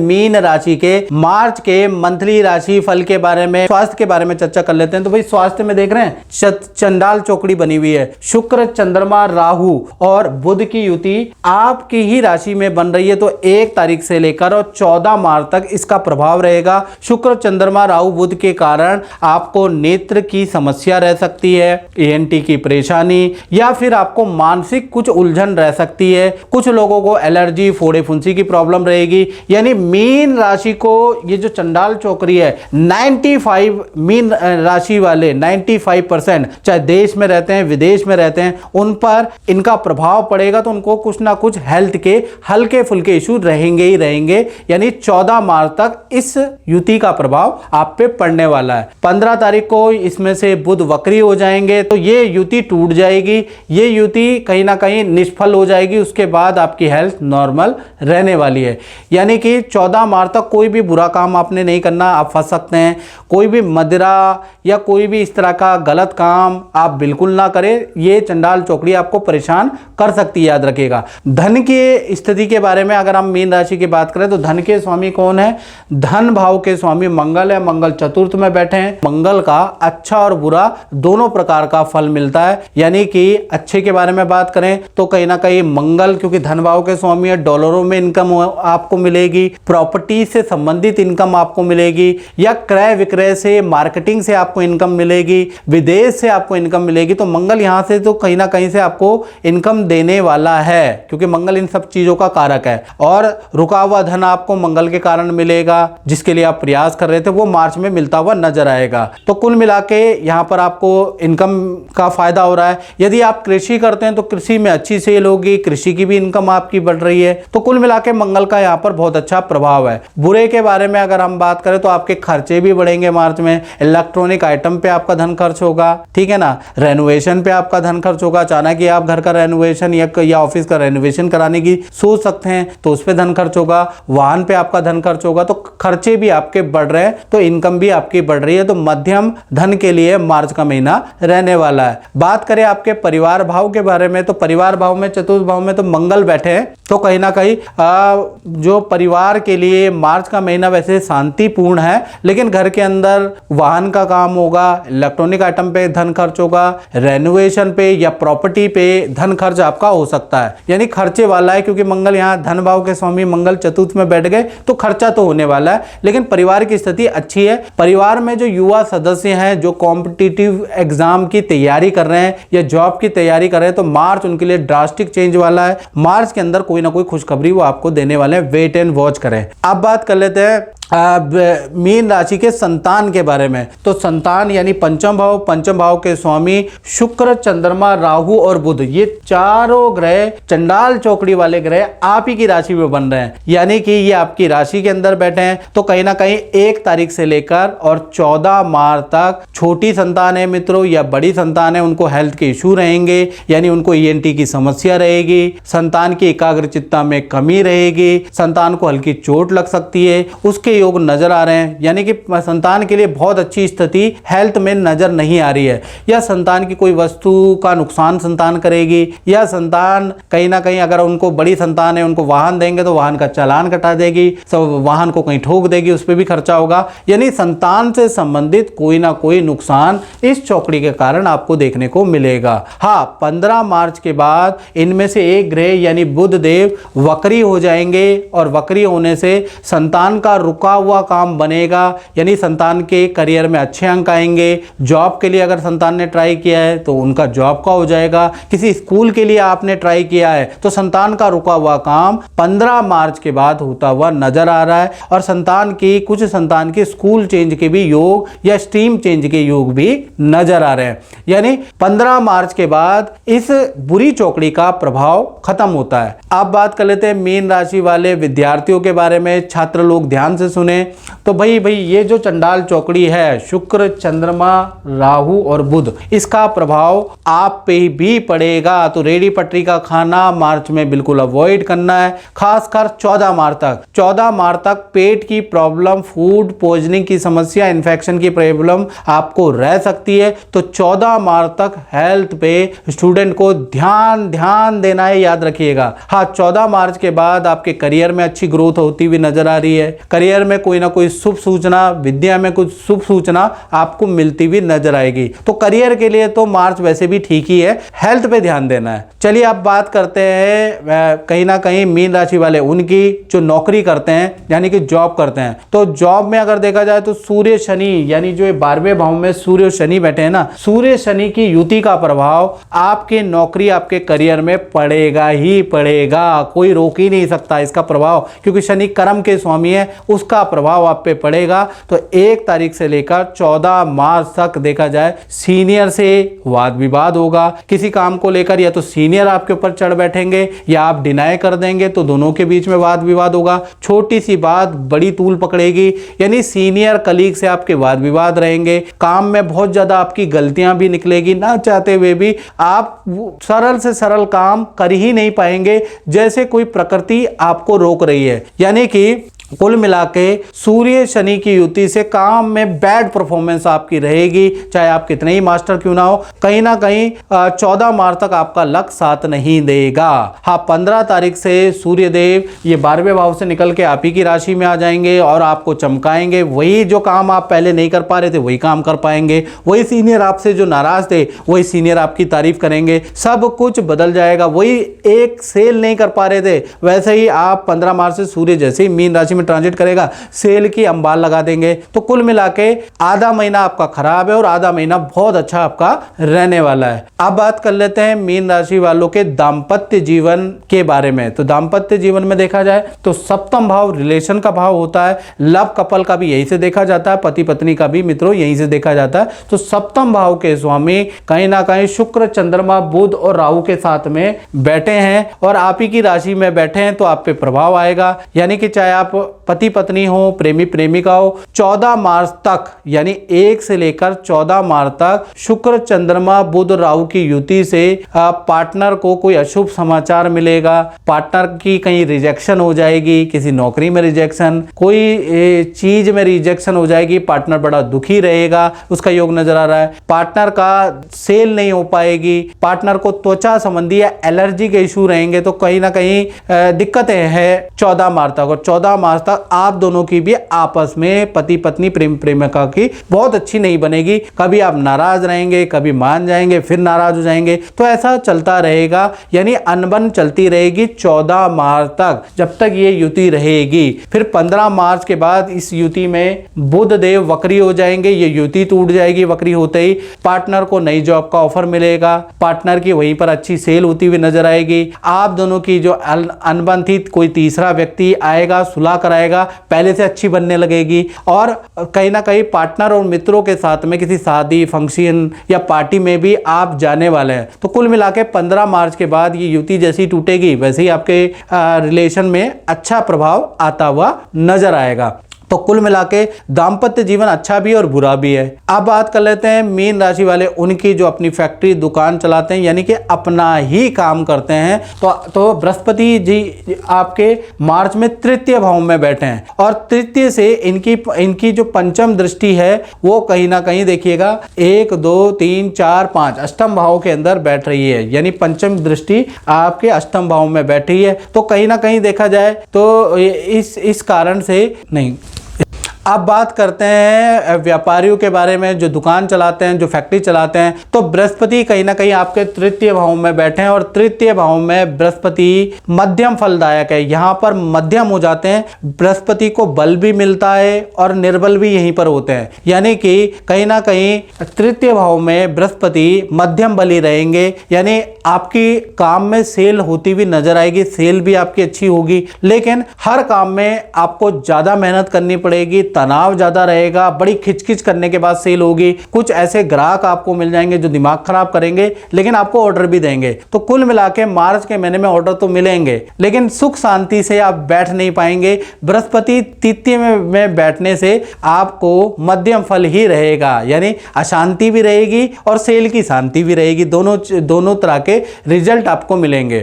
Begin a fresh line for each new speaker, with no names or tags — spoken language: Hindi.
मीन राशि के मार्च के मंथली राशि फल के बारे में, स्वास्थ्य के बारे में चर्चा कर लेते हैं। तो भाई स्वास्थ्य में देख रहे हैं चंडाल चौकड़ी बनी हुई है। शुक्र, चंद्रमा, राहु और बुध की युति आपकी ही राशि में बन रही है। तो 1 तारीख से लेकर और 14 मार्च तक इसका प्रभाव रहेगा। शुक्र, चंद्रमा, राहु, बुध के कारण आपको नेत्र की समस्या रह सकती है, ENT की परेशानी, या फिर आपको मानसिक कुछ उलझन रह सकती है। कुछ लोगों को एलर्जी, फोड़े फुंसी की प्रॉब्लम रहेगी। यानी मीन राशि को ये जो चंडाल चौकड़ी है 95 मीन राशि वाले 95% चाहे देश में रहते हैं विदेश में रहते हैं उन पर इनका प्रभाव पड़ेगा। तो उनको कुछ ना कुछ हेल्थ के हल्के फुल्के इशू रहेंगे ही रहेंगे। यानी 14 मार्च तक इस युति का प्रभाव आप पे पड़ने वाला है। 15 तारीख को इसमें से बुध वक्री हो जाएंगे तो ये युति टूट जाएगी, ये युति कहीं ना कहीं निष्फल हो जाएगी। उसके बाद आपकी हेल्थ नॉर्मल रहने वाली है। यानी कि 14 मार्च तक कोई भी बुरा काम आपने नहीं करना, आप फंस सकते हैं। कोई भी मदिरा या कोई भी इस तरह का गलत काम आप बिल्कुल ना करें, ये चंडाल चौकड़ी आपको परेशान कर सकती है, याद रखिएगा। धन की स्थिति के बारे में अगर हम मीन राशि की बात करें तो धन के स्वामी कौन है? धन भाव के स्वामी मंगल है। मंगल चतुर्थ में बैठे हैं। मंगल का अच्छा और बुरा दोनों प्रकार का फल मिलता है। यानी कि अच्छे के बारे में बात करें तो कहीं ना कहीं मंगल, क्योंकि धन भाव के स्वामी है, डॉलरों में इनकम आपको मिलेगी, प्रॉपर्टी से संबंधित इनकम आपको मिलेगी, या क्रय विक्रय से, मार्केटिंग से आपको इनकम मिलेगी, विदेश से आपको इनकम मिलेगी। तो मंगल यहां से तो कहीं ना कहीं से आपको इनकम देने वाला है, क्योंकि मंगल इन सब चीजों का कारक है। और रुका हुआ धन आपको मंगल के कारण मिलेगा, जिसके लिए आप प्रयास कर रहे थे वो मार्च में मिलता हुआ नजर आएगा। तो कुल मिला के यहां पर आपको इनकम का फायदा हो रहा है। यदि आप कृषि करते हैं तो कृषि में अच्छी सेल होगी, कृषि की भी इनकम आपकी बढ़ रही है। तो कुल मिला के मंगल का यहां पर बहुत अच्छा प्रभाव है। बुरे के बारे में अगर हम बात करें तो आपके खर्चे भी बढ़ेंगे मार्च में। इलेक्ट्रॉनिक आइटम पे आपका धन खर्च होगा, ठीक है ना। रेनोवेशन पे आपका धन खर्च होगा। अचानक ही आप घर का रेनोवेशन या ऑफिस का रेनोवेशन कराने की सोच सकते हैं तो उस पर धन खर्च होगा। वाहन पे आपका धन खर्च होगा। तो खर्चे भी आपके बढ़ रहे हैं तो इनकम भी आपकी बढ़ रही है। तो मध्यम धन के लिए मार्च का महीना रहने वाला है। बात करें आपके परिवार भाव के बारे में तो परिवार भाव में, चतुर्थ भाव में तो मंगल बैठे हैं। तो कहीं ना कहीं जो परिवार के लिए मार्च का महीना वैसे शांतिपूर्ण है, लेकिन घर के अंदर वाहन का काम होगा, इलेक्ट्रॉनिक आइटम पे धन खर्च होगा, रेनोवेशन पे या प्रॉपर्टी पे धन खर्च आपका हो सकता है। यानी खर्चे वाला है, क्योंकि मंगल यहाँ धन भाव के स्वामी मंगल चतुर्थ में बैठ गए तो खर्चा तो होने वाला है। लेकिन परिवार की स्थिति अच्छी है। परिवार में जो युवा सदस्य हैं जो कॉम्पिटिटिव एग्जाम की तैयारी कर रहे हैं या जॉब की तैयारी कर रहे हैं तो मार्च उनके लिए ड्रास्टिक चेंज वाला है। मार्च के अंदर कोई ना कोई खुशखबरी वो आपको देने वाले हैं। वेट एंड वॉच करें। अब बात कर लेते हैं मीन राशि के संतान के बारे में। तो संतान यानी पंचम भाव के स्वामी शुक्र, चंद्रमा, राहु और बुध, ये चारों ग्रह चंडाल चौकड़ी वाले ग्रह आप ही की राशि में बन रहे हैं। यानी कि ये आपकी राशि के अंदर बैठे हैं। तो कहीं ना कहीं 1 तारीख से लेकर और 14 मार्च तक छोटी संतान है मित्रों या बड़ी संतान है, उनको हेल्थ के इशू रहेंगे। यानी उनको ENT की समस्या रहेगी, संतान की एकाग्रचित्ता में कमी रहेगी, संतान को हल्की चोट लग सकती है, उसके योग नजर आ रहे हैं। यानी कि संतान के लिए बहुत अच्छी स्थिति हेल्थ में नजर नहीं आ रही है। या संतान की कोई वस्तु का नुकसान संतान करेगी, या संतान कहीं ना कहीं अगर उनको बड़ी संतान है उनको वाहन देंगे तो वाहन का चालान कटा देगी, सब वाहन को कहीं ठोक देगी, उस पर भी खर्चा होगा। यानी संतान से संबंधित कोई ना कोई नुकसान इस चौकड़ी के कारण आपको देखने को मिलेगा। हाँ, 15 मार्च के बाद इनमें से एक ग्रह यानी बुध देव वक्री हो जाएंगे और वक्री होने से संतान का रुका हुआ काम बनेगा। यानी संतान के करियर में अच्छे अंक आएंगे। जॉब के लिए अगर संतान ने ट्राई किया है तो उनका जॉब का हो जाएगा। किसी स्कूल के लिए आपने ट्राई किया है तो संतान का रुका हुआ काम 15 मार्च के बाद होता हुआ नजर आ रहा है। और कुछ संतान के स्कूल चेंज के भी योग या स्ट्रीम चेंज के योग भी नजर आ रहे हैं। यानी 15 मार्च के बाद इस बुरी चौकड़ी का प्रभाव खत्म होता है। अब बात कर लेते हैं मीन राशि वाले विद्यार्थियों के बारे में। छात्र लोग ध्यान से सुने। तो भाई ये जो चंडाल चौकड़ी है, शुक्र, चंद्रमा, राहु और बुध, इसका प्रभाव आप पे भी पड़ेगा। तो रेडी पटरी का खाना मार्च में बिल्कुल अवॉइड करना है, खासकर 14 मार्च तक। 14 मार्च तक पेट की प्रॉब्लम, फूड पॉइजनिंग की समस्या, इन्फेक्शन की प्रॉब्लम आपको रह सकती है। तो 14 मार्च तक हेल्थ पे स्टूडेंट को ध्यान देना है, याद रखिएगा। हाँ, 14 मार्च के बाद आपके करियर में अच्छी ग्रोथ होती हुई नजर आ रही है। करियर में कोई ना कोई शुभ सूचना, विद्या में कुछ शुभ सूचना आपको मिलती हुई नजर आएगी। तो करियर के लिए तो मार्च वैसे भी ठीक ही है, हेल्थ पे ध्यान देना है। चलिए अब बात करते हैं कहीं ना कहीं मीन राशि वाले उनकी जो नौकरी करते हैं, यानी कि जॉब करते हैं। तो जॉब में अगर देखा जाए तो सूर्य शनि, यानी जो 12वें भाव में सूर्य शनि बैठे हैं ना, सूर्य शनि की युति का प्रभाव आपके नौकरी, आपके करियर में पड़ेगा ही पड़ेगा। कोई रोक ही नहीं सकता इसका प्रभाव, क्योंकि शनि कर्म के स्वामी है, उसका प्रभाव आप पे पड़ेगा। तो 1 तारीख से लेकर 14 मार्च तक देखा जाए सीनियर से वाद विवाद होगा। किसी काम को लेकर या तो सीनियर आपके ऊपर चढ़ बैठेंगे या आप डिनाई कर देंगे, तो दोनों के बीच में वाद विवाद होगा। छोटी सी बात बड़ी तूल पकड़ेगी, यानी सीनियर कलीग से आपके वाद विवाद रहेंगे। काम में बहुत ज्यादा आपकी गलतियां भी निकलेगी, ना चाहते हुए भी आप सरल से सरल काम कर ही नहीं पाएंगे, जैसे कोई प्रकृति आपको रोक रही है। यानी कि कुल मिला के सूर्य शनि की युति से काम में बैड परफॉर्मेंस आपकी रहेगी, चाहे आप कितने ही मास्टर क्यों ना हो। कहीं ना कहीं 14 मार्च तक आपका लक साथ नहीं देगा। हाँ, 15 तारीख से सूर्य देव ये 12वें भाव से निकल के आप ही की राशि में आ जाएंगे और आपको चमकाएंगे। वही जो काम आप पहले नहीं कर पा रहे थे वही काम कर पाएंगे। वही सीनियर आपसे जो नाराज थे वही सीनियर आपकी तारीफ करेंगे। सब कुछ बदल जाएगा। वही एक सेल नहीं कर पा रहे थे, वैसे ही आप 15 मार्च से सूर्य जैसे ही मीन राशि ट्रांजिट करेगा, सेल की अंबाल लगा देंगे। तो कुल मिला के आधा महीना आपका खराब है और आधा महीना बहुत अच्छा आपका रहने वाला है। अब बात कर लेते हैं मीन राशि वालों के दाम्पत्य जीवन के बारे में। तो दाम्पत्य जीवन में देखा जाए तो 7वां भाव रिलेशन का भाव होता है। लव कपल का भी यही से देखा जाता है, पति पत्नी का भी मित्रों यही से देखा जाता है। तो 7वां भाव के स्वामी कहीं ना कहीं शुक्र, चंद्रमा, बुध और राहु के साथ में बैठे हैं और आप ही की राशि में बैठे हैं, तो आप पे प्रभाव आएगा। यानी कि चाहे आप पति पत्नी हो, प्रेमी प्रेमिका हो, 14 मार्च तक, यानी 1 से लेकर 14 मार्च तक शुक्र, चंद्रमा, बुध, राहु की युति से पार्टनर को कोई अशुभ समाचार मिलेगा। पार्टनर की कहीं रिजेक्शन हो जाएगी, किसी नौकरी में रिजेक्शन, कोई चीज में रिजेक्शन हो जाएगी। पार्टनर बड़ा दुखी रहेगा, उसका योग नजर आ रहा है। पार्टनर का सेल नहीं हो पाएगी। पार्टनर को त्वचा संबंधी या एलर्जी के इशू रहेंगे, तो कहीं ना कहीं दिक्कतें हैं 14 मार्च तक। और 14 मार्च तक आप दोनों की भी आपस में पति पत्नी प्रेम प्रेमिका की बहुत अच्छी नहीं बनेगी। कभी आप नाराज रहेंगे, कभी मान जाएंगे, फिर नाराज हो जाएंगे, तो ऐसा चलता रहेगा। यानी अनबन चलती रहेगी 14 मार्च तक, जब तक ये युति रहेगी। फिर 15 मार्च के बाद इस युति में बुध देव वक्री हो जाएंगे, ये युति टूट जाएगी। वक्री होते ही पार्टनर को नई जॉब का ऑफर मिलेगा, पार्टनर की वहीं पर अच्छी सेल होती हुई नजर आएगी। आप दोनों की जो अनबन थी, कोई तीसरा व्यक्ति आएगा, सुलह कराएगा, पहले से अच्छी बनने लगेगी। और कहीं ना कहीं पार्टनर और मित्रों के साथ में किसी शादी, फंक्शन या पार्टी में भी आप जाने वाले हैं। तो कुल मिला के 15 मार्च के बाद ये युति जैसी टूटेगी, वैसे ही आपके रिलेशन में अच्छा प्रभाव आता हुआ नजर आएगा। तो कुल मिला के दाम्पत्य जीवन अच्छा भी और बुरा भी है। अब बात कर लेते हैं मीन राशि वाले उनकी जो अपनी फैक्ट्री, दुकान चलाते हैं, यानी कि अपना ही काम करते हैं। तो बृहस्पति जी आपके मार्च में तृतीय भाव में बैठे हैं और तृतीय से इनकी जो पंचम दृष्टि है वो कहीं ना कहीं देखिएगा 1, 2, 3, 4, 5 अष्टम भाव के अंदर बैठ रही है। यानी पंचम दृष्टि आपके अष्टम भाव में बैठी है। तो कहीं ना कहीं देखा जाए तो इस कारण से नहीं। अब बात करते हैं व्यापारियों के बारे में, जो दुकान चलाते हैं, जो फैक्ट्री चलाते हैं। तो बृहस्पति कहीं ना कहीं आपके तृतीय भाव में बैठे हैं और तृतीय भाव में बृहस्पति मध्यम फलदायक है। यहाँ पर मध्यम हो जाते हैं, बृहस्पति को बल भी मिलता है और निर्बल भी यहीं पर होते हैं। यानी कि कहीं ना कहीं तृतीय भाव में बृहस्पति मध्यम बली रहेंगे। यानी आपकी काम में सेल होती हुई नजर आएगी, सेल भी आपकी अच्छी होगी, लेकिन हर काम में आपको ज्यादा मेहनत करनी पड़ेगी, तनाव ज्यादा रहेगा, बड़ी खिचखिच करने के बाद सेल होगी। कुछ ऐसे ग्राहक आपको मिल जाएंगे जो दिमाग खराब करेंगे लेकिन आपको ऑर्डर भी देंगे। तो कुल मिला के मार्च के महीने में ऑर्डर तो मिलेंगे लेकिन सुख शांति से आप बैठ नहीं पाएंगे। बृहस्पति तृतीय में बैठने से आपको मध्यम फल ही रहेगा, यानी अशांति भी रहेगी और सेल की शांति भी रहेगी। दोनों तरह के रिजल्ट आपको मिलेंगे।